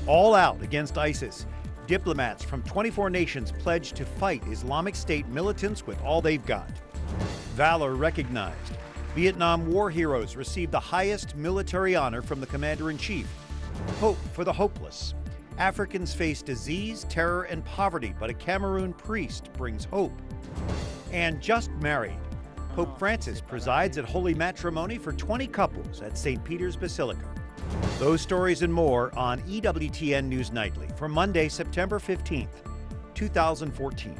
all out against ISIS. Diplomats from 24 nations pledged to fight Islamic State militants with all they've got. Valor recognized. Vietnam War heroes received the highest military honor from the Commander-in-Chief. Hope for the hopeless. Africans face disease, terror, and poverty, but a Cameroon priest brings hope. And just married. Pope Francis presides at holy matrimony for 20 couples at St. Peter's Basilica. Those stories and more on EWTN News Nightly for Monday, September 15th, 2014.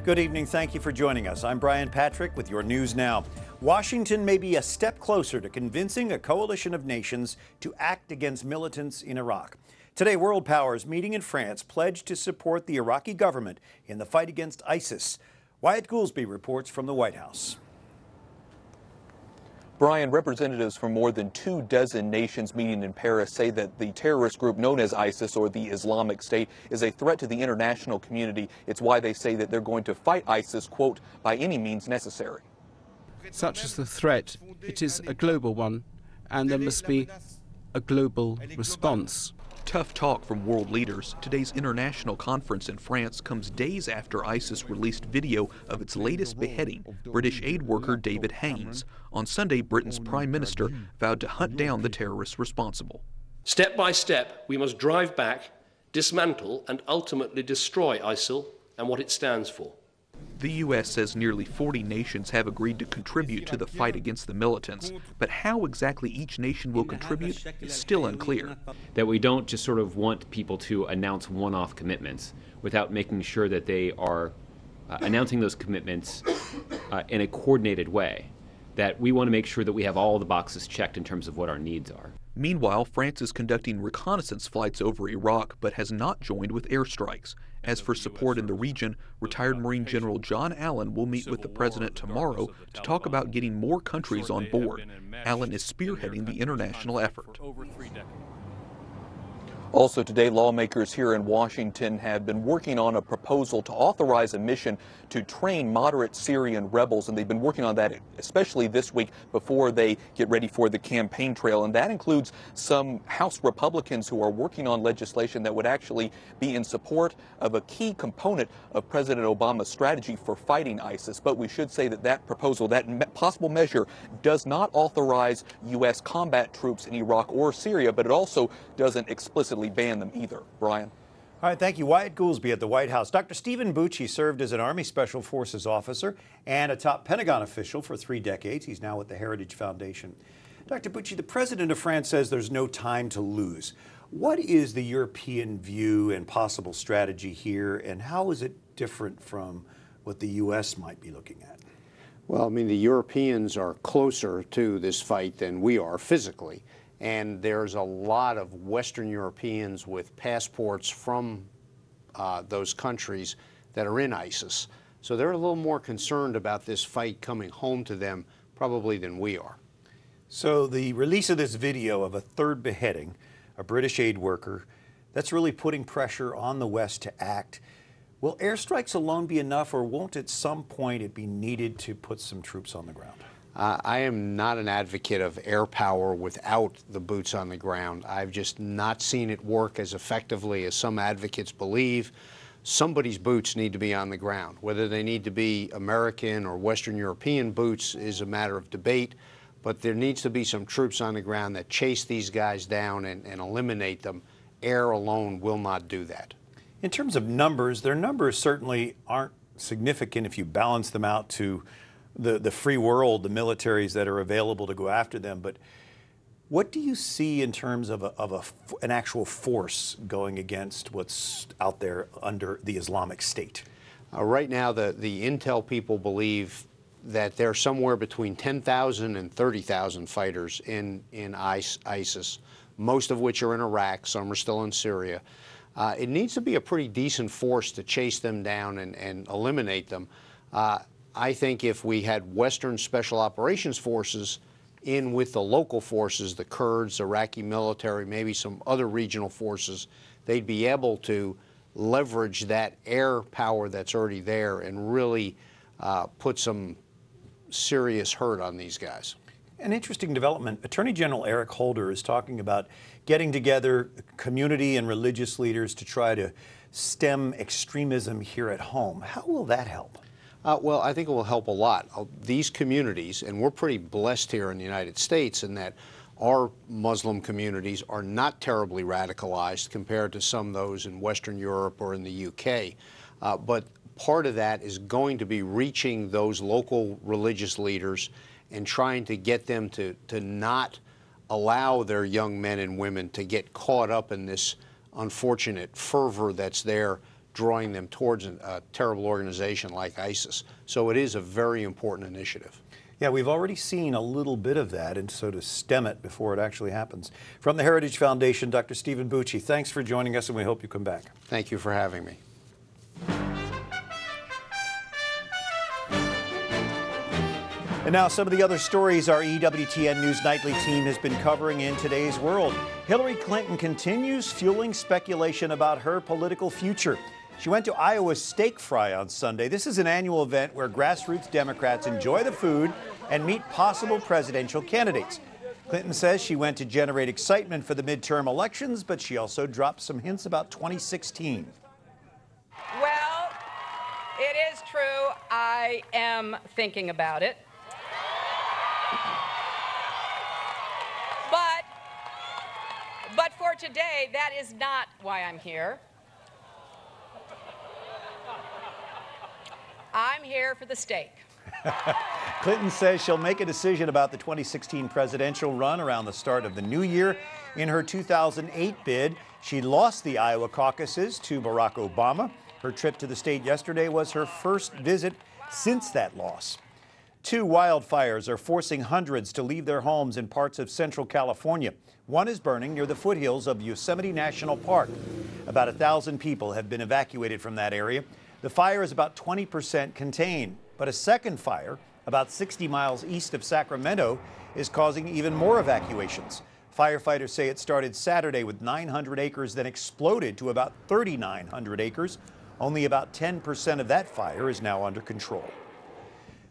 Good evening. Thank you for joining us. I'm Brian Patrick with your news now. Washington may be a step closer to convincing a coalition of nations to act against militants in Iraq. Today, world powers meeting in France pledged to support the Iraqi government in the fight against ISIS. Wyatt Goolsby reports from the White House. Brian, representatives from more than 24 nations meeting in Paris say that the terrorist group known as ISIS, or the Islamic State, is a threat to the international community. It's why they say that they're going to fight ISIS, quote, by any means necessary. Such as the threat, it is a global one, and there must be a global response. Tough talk from world leaders. Today's international conference in France comes days after ISIS released video of its latest beheading, British aid worker David Haines. On Sunday, Britain's Prime Minister vowed to hunt down the terrorists responsible. Step by step, we must drive back, dismantle, and ultimately destroy ISIL and what it stands for. The U.S. says nearly 40 nations have agreed to contribute to the fight against the militants, but how exactly each nation will contribute is still unclear. That we don't just sort of want people to announce one-off commitments without making sure that they are announcing those commitments in a coordinated way. That we want to make sure that we have all the boxes checked in terms of what our needs are. Meanwhile, France is conducting reconnaissance flights over Iraq, but has not joined with airstrikes. As for support in the region, retired Marine General John Allen will meet with the president tomorrow to talk about getting more countries on board. Allen is spearheading the international effort. Also today, lawmakers here in Washington have been working on a proposal to authorize a mission to train moderate Syrian rebels, and they've been working on that especially this week before they get ready for the campaign trail. And that includes some House Republicans who are working on legislation that would actually be in support of a key component of President Obama's strategy for fighting ISIS. But we should say that that proposal, that possible measure, does not authorize U.S. combat troops in Iraq or Syria, but it also doesn't explicitly ban them either. Brian? All right, thank you. Wyatt Goolsby at the White House. Dr. Steven Bucci served as an Army Special Forces officer and a top Pentagon official for 3 decades. He's now with the Heritage Foundation. Dr. Bucci, the president of France says there's no time to lose. What is the European view and possible strategy here, and how is it different from what the U.S. might be looking at? Well, I mean, the Europeans are closer to this fight than we are physically. And there's a lot of Western Europeans with passports from those countries that are in ISIS. So they're a little more concerned about this fight coming home to them probably than we are. So the release of this video of a third beheading, a British aid worker, that's really putting pressure on the West to act. Will airstrikes alone be enough, or won't at some point it be needed to put some troops on the ground? I am not an advocate of air power without the boots on the ground. I've just not seen it work as effectively as some advocates believe. Somebody's boots need to be on the ground. Whether they need to be American or Western European boots is a matter of debate, but there needs to be some troops on the ground that chase these guys down and eliminate them. Air alone will not do that. In terms of numbers, their numbers certainly aren't significant if you balance them out to the free world, the militaries that are available to go after them. But what do you see in terms of an actual force going against what's out there under the Islamic State? Right now, the intel people believe that there's somewhere between 10,000 and 30,000 fighters in ISIS, most of which are in Iraq, some are still in Syria. It needs to be a pretty decent force to chase them down and eliminate them. I think if we had Western Special Operations Forces in with the local forces, the Kurds, Iraqi military, maybe some other regional forces, they'd be able to leverage that air power that's already there and really put some serious hurt on these guys. An interesting development. Attorney General Eric Holder is talking about getting together community and religious leaders to try to stem extremism here at home. How will that help? Well, I think it will help a lot. These communities, and we're pretty blessed here in the United States in that our Muslim communities are not terribly radicalized compared to some of those in Western Europe or in the UK. But part of that is going to be reaching those local religious leaders and trying to get them to not allow their young men and women to get caught up in this unfortunate fervor that's there, drawing them towards a terrible organization like ISIS. So it is a very important initiative. Yeah, we've already seen a little bit of that, and so to stem it before it actually happens. From the Heritage Foundation, Dr. Steven Bucci, thanks for joining us, and we hope you come back. Thank you for having me. And now some of the other stories our EWTN News Nightly team has been covering in today's world. Hillary Clinton continues fueling speculation about her political future. She went to Iowa's Steak Fry on Sunday. This is an annual event where grassroots Democrats enjoy the food and meet possible presidential candidates. Clinton says she went to generate excitement for the midterm elections, but she also dropped some hints about 2016. Well, it is true. I am thinking about it. But for today, that is not why I'm here. I'm here for the steak. Clinton says she'll make a decision about the 2016 presidential run around the start of the new year. In her 2008 bid, she lost the Iowa caucuses to Barack Obama. Her trip to the state yesterday was her first visit since that loss. 2 wildfires are forcing hundreds to leave their homes in parts of central California. One is burning near the foothills of Yosemite National Park. About 1,000 people have been evacuated from that area. The fire is about 20% contained, but a second fire, about 60 miles east of Sacramento, is causing even more evacuations. Firefighters say it started Saturday with 900 acres, then exploded to about 3,900 acres. Only about 10% of that fire is now under control.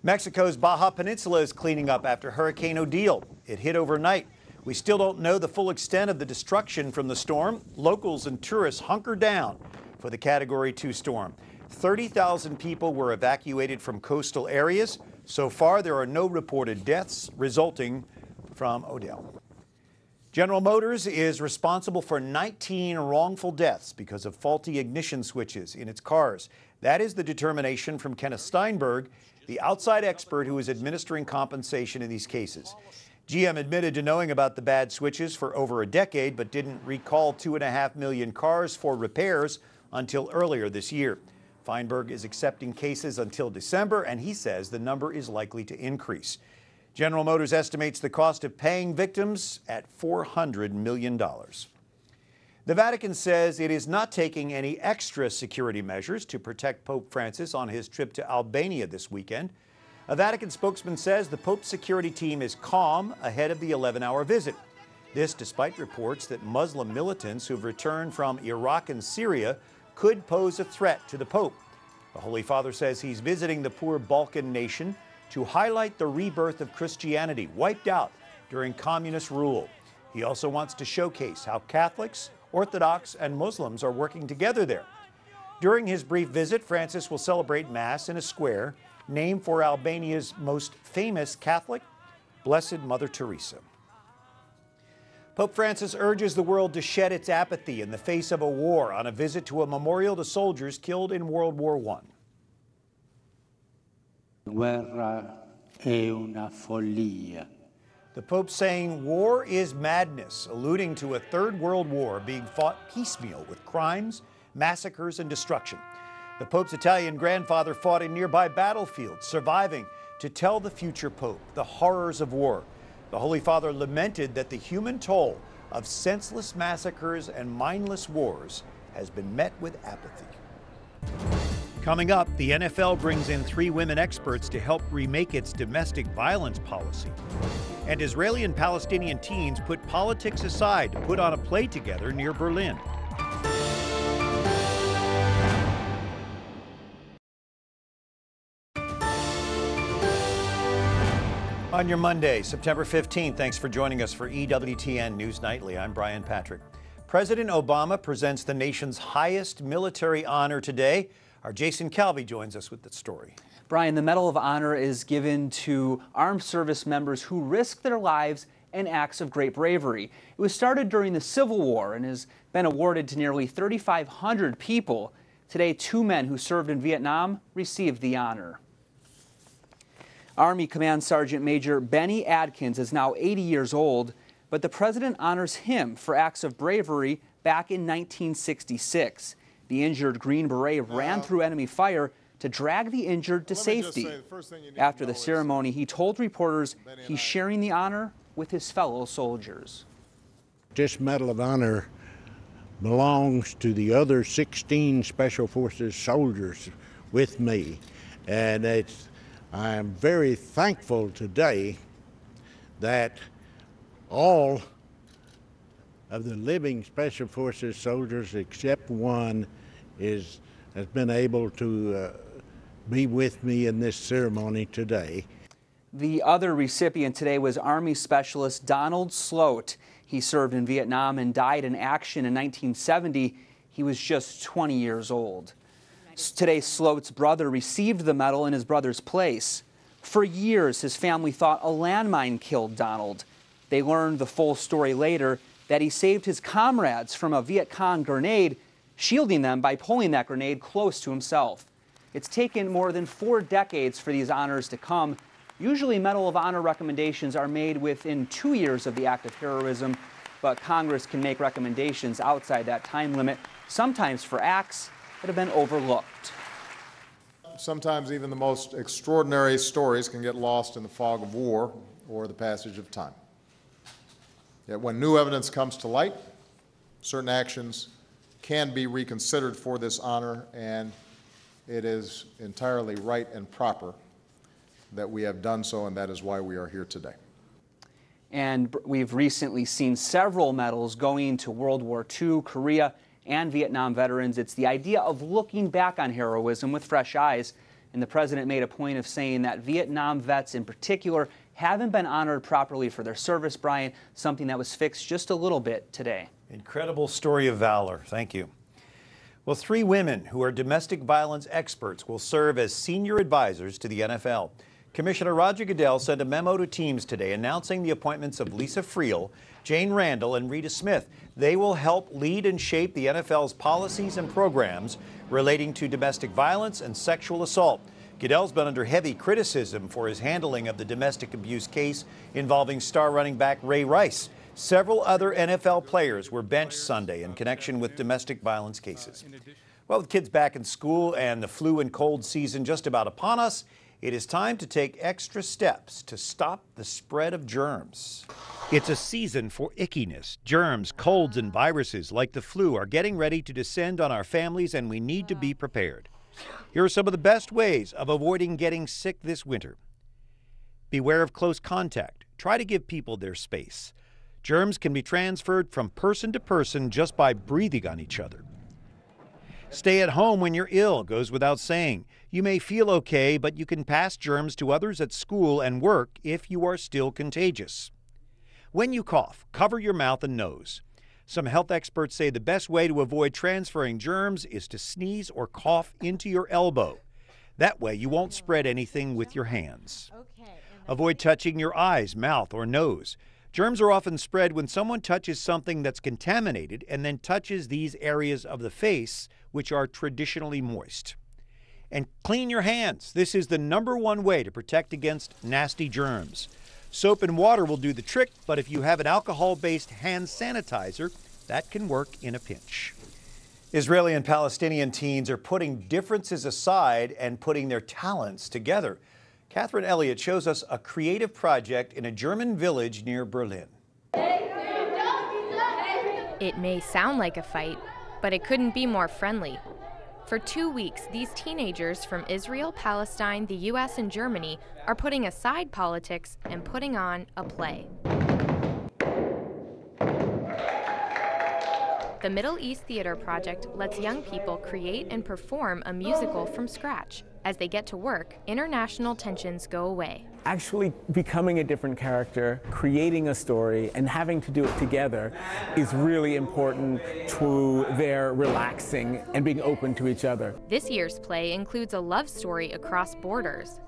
Mexico's Baja Peninsula is cleaning up after Hurricane Odile. It hit overnight. We still don't know the full extent of the destruction from the storm. Locals and tourists hunker down for the Category 2 storm. 30,000 people were evacuated from coastal areas. So far, there are no reported deaths resulting from Odile. General Motors is responsible for 19 wrongful deaths because of faulty ignition switches in its cars. That is the determination from Kenneth Steinberg, the outside expert who is administering compensation in these cases. GM admitted to knowing about the bad switches for over a decade, but didn't recall 2.5 million cars for repairs until earlier this year. Feinberg is accepting cases until December, and he says the number is likely to increase. General Motors estimates the cost of paying victims at $400 million. The Vatican says it is not taking any extra security measures to protect Pope Francis on his trip to Albania this weekend. A Vatican spokesman says the Pope's security team is calm ahead of the 11-hour visit. This despite reports that Muslim militants who've returned from Iraq and Syria could pose a threat to the Pope. The Holy Father says he's visiting the poor Balkan nation to highlight the rebirth of Christianity, wiped out during communist rule. He also wants to showcase how Catholics, Orthodox, and Muslims are working together there. During his brief visit, Francis will celebrate Mass in a square named for Albania's most famous Catholic, Blessed Mother Teresa. Pope Francis urges the world to shed its apathy in the face of a war on a visit to a memorial to soldiers killed in World War I. Guerra è una follia. The Pope saying war is madness, alluding to a Third World War being fought piecemeal with crimes, massacres, and destruction. The Pope's Italian grandfather fought in nearby battlefields, surviving to tell the future Pope the horrors of war. The Holy Father lamented that the human toll of senseless massacres and mindless wars has been met with apathy. Coming up, the NFL brings in 3 women experts to help remake its domestic violence policy. And Israeli and Palestinian teens put politics aside to put on a play together near Berlin. On your Monday, September 15th, thanks for joining us for EWTN News Nightly. I'm Brian Patrick. President Obama presents the nation's highest military honor today. Our Jason Calvi joins us with the story. Brian, the Medal of Honor is given to armed service members who risk their lives in acts of great bravery. It was started during the Civil War and has been awarded to nearly 3,500 people. Today, 2 men who served in Vietnam received the honor. Army Command Sergeant Major Benny Adkins is now 80 years old, but the president honors him for acts of bravery back in 1966. The injured Green Beret ran through enemy fire to drag the injured to safety. After the ceremony, he told reporters he's sharing the honor with his fellow soldiers. This Medal of Honor belongs to the other 16 Special Forces soldiers with me, and I am very thankful today that all of the living Special Forces soldiers except one has been able to be with me in this ceremony today. The other recipient today was Army Specialist Donald Sloat. He served in Vietnam and died in action in 1970. He was just 20 years old. Today, Sloat's brother received the medal in his brother's place. For years, his family thought a landmine killed Donald. They learned the full story later, that he saved his comrades from a Viet Cong grenade, shielding them by pulling that grenade close to himself. It's taken more than 4 decades for these honors to come. Usually, Medal of Honor recommendations are made within 2 years of the act of heroism, but Congress can make recommendations outside that time limit, sometimes for acts that have been overlooked. Sometimes even the most extraordinary stories can get lost in the fog of war or the passage of time. Yet when new evidence comes to light, certain actions can be reconsidered for this honor, and it is entirely right and proper that we have done so, and that is why we are here today. And we've recently seen several medals going to World War II, Korea, and Vietnam veterans. It's the idea of looking back on heroism with fresh eyes. And the president made a point of saying that Vietnam vets in particular haven't been honored properly for their service, Brian, something that was fixed just a little bit today. Incredible story of valor. Thank you. Well, 3 women who are domestic violence experts will serve as senior advisors to the NFL. Commissioner Roger Goodell sent a memo to teams today announcing the appointments of Lisa Friel, Jane Randall, and Rita Smith. They will help lead and shape the NFL's policies and programs relating to domestic violence and sexual assault. Goodell's been under heavy criticism for his handling of the domestic abuse case involving star running back Ray Rice. Several other NFL players were benched Sunday in connection with domestic violence cases. Well, with kids back in school and the flu and cold season just about upon us, it is time to take extra steps to stop the spread of germs. It's a season for ickiness. Germs, colds, and viruses like the flu are getting ready to descend on our families, and we need to be prepared. Here are some of the best ways of avoiding getting sick this winter. Beware of close contact. Try to give people their space. Germs can be transferred from person to person just by breathing on each other. Stay at home when you're ill goes without saying. You may feel okay, but you can pass germs to others at school and work if you are still contagious. When you cough, cover your mouth and nose. Some health experts say the best way to avoid transferring germs is to sneeze or cough into your elbow. That way you won't spread anything with your hands. Avoid touching your eyes, mouth, or nose. Germs are often spread when someone touches something that's contaminated and then touches these areas of the face, which are traditionally moist. And clean your hands. This is the #1 way to protect against nasty germs. Soap and water will do the trick, but if you have an alcohol-based hand sanitizer, that can work in a pinch. Israeli and Palestinian teens are putting differences aside and putting their talents together. Catherine Elliott shows us a creative project in a German village near Berlin. It may sound like a fight, but it couldn't be more friendly. For 2 weeks, these teenagers from Israel, Palestine, the U.S., and Germany are putting aside politics and putting on a play. The Middle East Theater Project lets young people create and perform a musical from scratch. As they get to work, international tensions go away. Actually becoming a different character, creating a story, and having to do it together is really important to their relaxing and being open to each other. This year's play includes a love story across borders.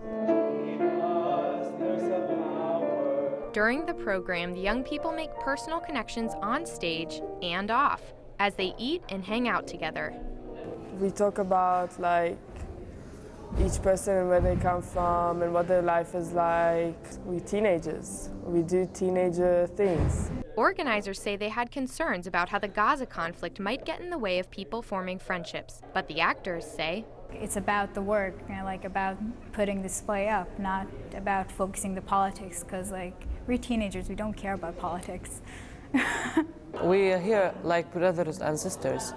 During the program, the young people make personal connections on stage and off as they eat and hang out together. We talk about like each person and where they come from and what their life is like. We're teenagers. We do teenager things. Organizers say they had concerns about how the Gaza conflict might get in the way of people forming friendships, but the actors say it's about the work, like about putting this play up, not about focusing the politics, because like we're teenagers, we don't care about politics. We are here like brothers and sisters.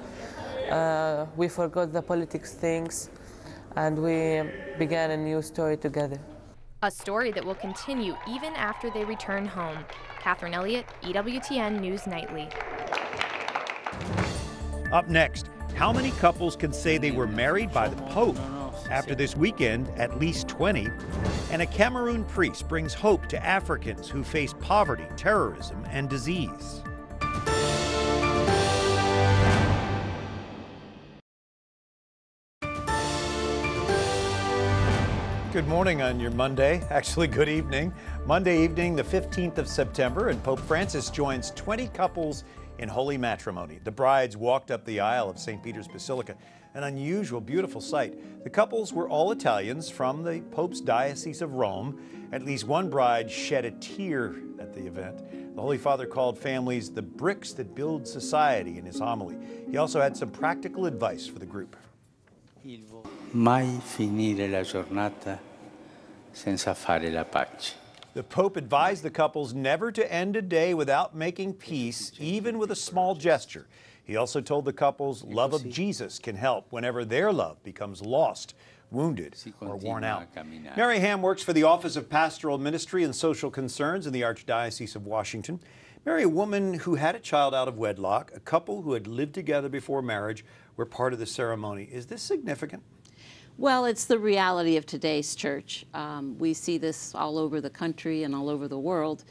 We forgot the politics things, and we began a new story together. A story that will continue even after they return home. Catherine Elliott, EWTN News Nightly. Up next, how many couples can say they were married by the Pope? After this weekend, at least 20. And a Cameroon priest brings hope to Africans who face poverty, terrorism, and disease. Good morning on your Monday. Actually, good evening. Monday evening, the 15th of September, and Pope Francis joins 20 couples in holy matrimony. The brides walked up the aisle of St. Peter's Basilica, an unusual, beautiful sight. The couples were all Italians from the Pope's Diocese of Rome. At least one bride shed a tear at the event. The Holy Father called families the bricks that build society in his homily. He also had some practical advice for the group. Mai finire la giornata senza fare la pace. The Pope advised the couples never to end a day without making peace, even with a small gesture. He also told the couples love of Jesus can help whenever their love becomes lost, wounded, or worn out. Mary Hamm works for the Office of Pastoral Ministry and Social Concerns in the Archdiocese of Washington. Mary, a woman who had a child out of wedlock, a couple who had lived together before marriage, were part of the ceremony. Is this significant? Well, it's the reality of today's church. We see this all over the country and all over the world,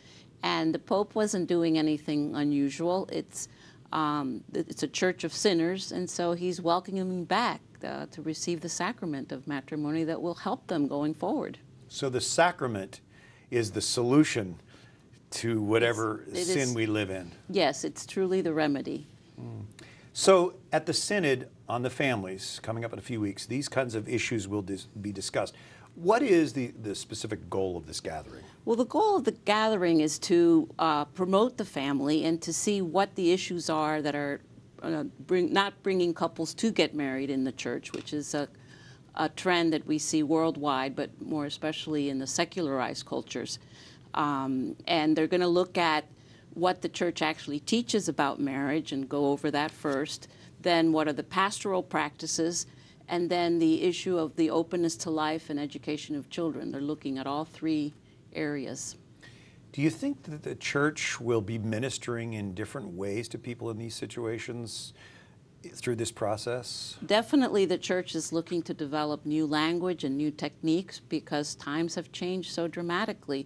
and the Pope wasn't doing anything unusual. It's a church of sinners, and so he's welcoming them back to receive the sacrament of matrimony that will help them going forward. So the sacrament is the solution to whatever sin we live in. Yes, it's truly the remedy. So at the Synod on the families, coming up in a few weeks, these kinds of issues will be discussed. What is the specific goal of this gathering? Well, the goal of the gathering is to promote the family and to see what the issues are that are not bringing couples to get married in the church, which is a trend that we see worldwide, but more especially in the secularized cultures. And they're going to look at what the church actually teaches about marriage and go over that first, then what are the pastoral practices, and then the issue of the openness to life and education of children. They're looking at all three areas. Do you think that the church will be ministering in different ways to people in these situations through this process? Definitely the church is looking to develop new language and new techniques because times have changed so dramatically.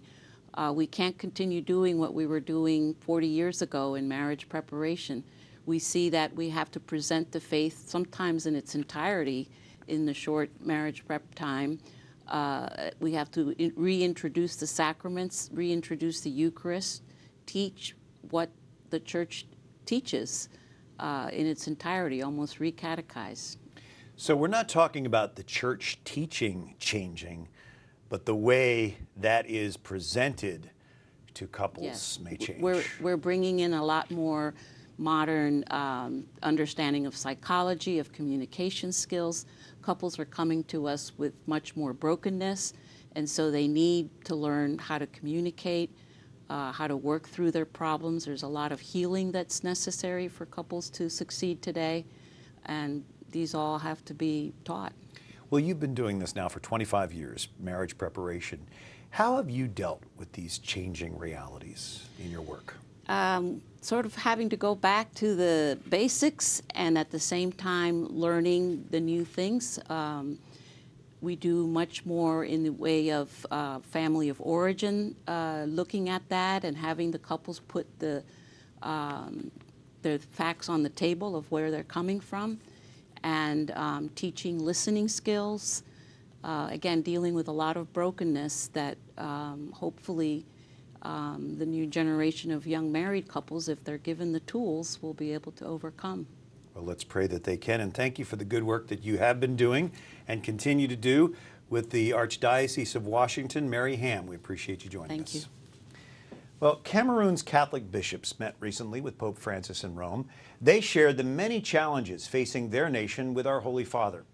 We can't continue doing what we were doing 40 years ago in marriage preparation. We see that we have to present the faith sometimes in its entirety in the short marriage prep time. We have to reintroduce the sacraments, reintroduce the Eucharist, teach what the church teaches in its entirety, almost recatechize. So we're not talking about the church teaching changing, but the way that is presented to couples may change. We're bringing in a lot more modern understanding of psychology, of communication skills. Couples are coming to us with much more brokenness, and so they need to learn how to communicate, how to work through their problems. There's a lot of healing that's necessary for couples to succeed today, and these all have to be taught. Well, you've been doing this now for 25 years, marriage preparation. How have you dealt with these changing realities in your work? sort of having to go back to the basics and at the same time learning the new things. We do much more in the way of family of origin, looking at that and having the couples put the facts on the table of where they're coming from, and teaching listening skills. Again, dealing with a lot of brokenness that hopefully the new generation of young married couples, if they're given the tools, will be able to overcome. Well, let's pray that they can, and thank you for the good work that you have been doing and continue to do with the Archdiocese of Washington. Mary Hamm, we appreciate you joining us. Thank you. Well, Cameroon's Catholic bishops met recently with Pope Francis in Rome. They shared the many challenges facing their nation with our Holy Father.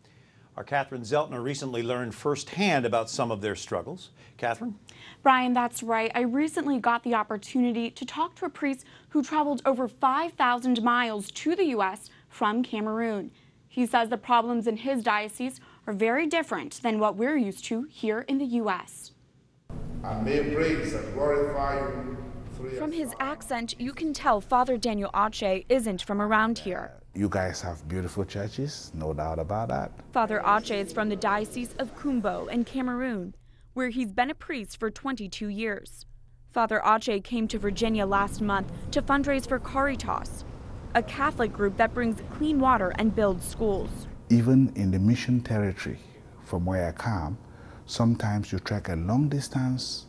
Our Catherine Szeltner recently learned firsthand about some of their struggles. Catherine? Brian, that's right. I recently got the opportunity to talk to a priest who traveled over 5,000 miles to the U.S. from Cameroon. He says the problems in his diocese are very different than what we're used to here in the U.S. I may praise and glorify you. From his accent, you can tell Father Daniel Ache isn't from around here. You guys have beautiful churches, no doubt about that. Father Ache is from the Diocese of Kumbo in Cameroon, where he's been a priest for 22 years. Father Ache came to Virginia last month to fundraise for Caritas, a Catholic group that brings clean water and builds schools. Even in the mission territory, from where I come, sometimes you trek a long distance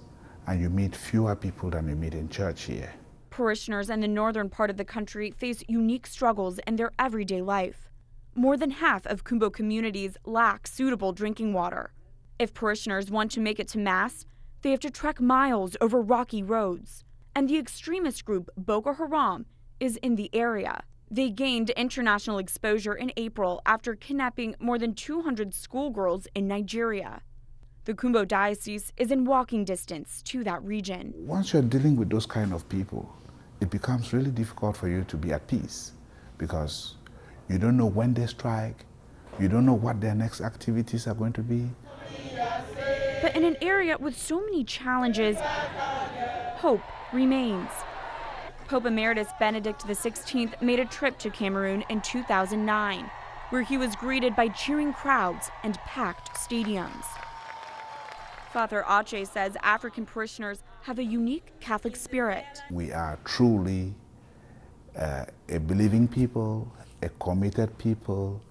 and you meet fewer people than you meet in church here. Parishioners in the northern part of the country face unique struggles in their everyday life. More than half of Kumbo communities lack suitable drinking water. If parishioners want to make it to Mass, they have to trek miles over rocky roads. And the extremist group Boko Haram is in the area. They gained international exposure in April after kidnapping more than 200 schoolgirls in Nigeria. The Kumbo Diocese is in walking distance to that region. Once you're dealing with those kind of people, it becomes really difficult for you to be at peace because you don't know when they strike, you don't know what their next activities are going to be. But in an area with so many challenges, hope remains. Pope Emeritus Benedict XVI made a trip to Cameroon in 2009, where he was greeted by cheering crowds and packed stadiums. Father Ache says African parishioners have a unique Catholic spirit. We are truly a believing people, a committed people,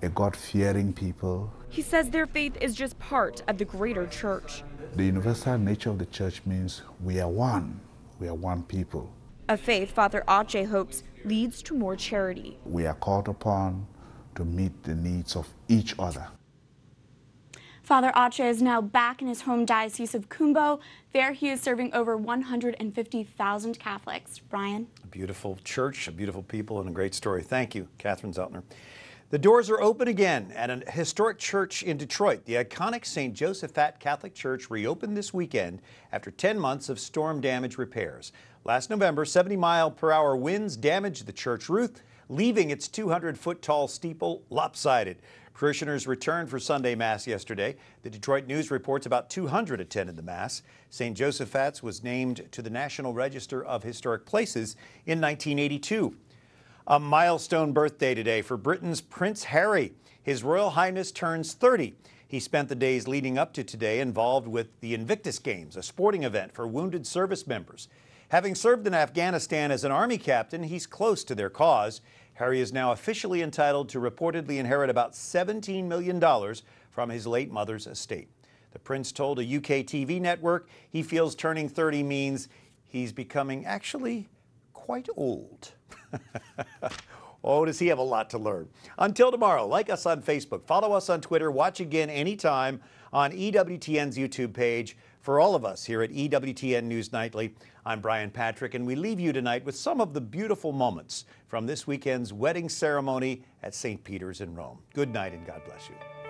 a God-fearing people. He says their faith is just part of the greater church. The universal nature of the church means we are one people. A faith Father Ache hopes leads to more charity. We are called upon to meet the needs of each other. Father Ache is now back in his home diocese of Kumbo. There he is serving over 150,000 Catholics. Brian? A beautiful church, a beautiful people, and a great story. Thank you, Catherine Szeltner. The doors are open again at a historic church in Detroit. The iconic St. Josephat Catholic Church reopened this weekend after 10 months of storm damage repairs. Last November, 70-mile-per-hour winds damaged the church roof, leaving its 200-foot-tall steeple lopsided. Parishioners returned for Sunday Mass yesterday. The Detroit News reports about 200 attended the Mass. St. Josephat's was named to the National Register of Historic Places in 1982. A milestone birthday today for Britain's Prince Harry. His Royal Highness turns 30. He spent the days leading up to today involved with the Invictus Games, a sporting event for wounded service members. Having served in Afghanistan as an Army captain, he's close to their cause. Harry is now officially entitled to reportedly inherit about $17 million from his late mother's estate. The prince told a UK TV network he feels turning 30 means he's becoming actually quite old. Oh, does he have a lot to learn. Until tomorrow, like us on Facebook, follow us on Twitter, watch again anytime on EWTN's YouTube page. For all of us here at EWTN News Nightly, I'm Brian Patrick, and we leave you tonight with some of the beautiful moments from this weekend's wedding ceremony at St. Peter's in Rome. Good night and God bless you.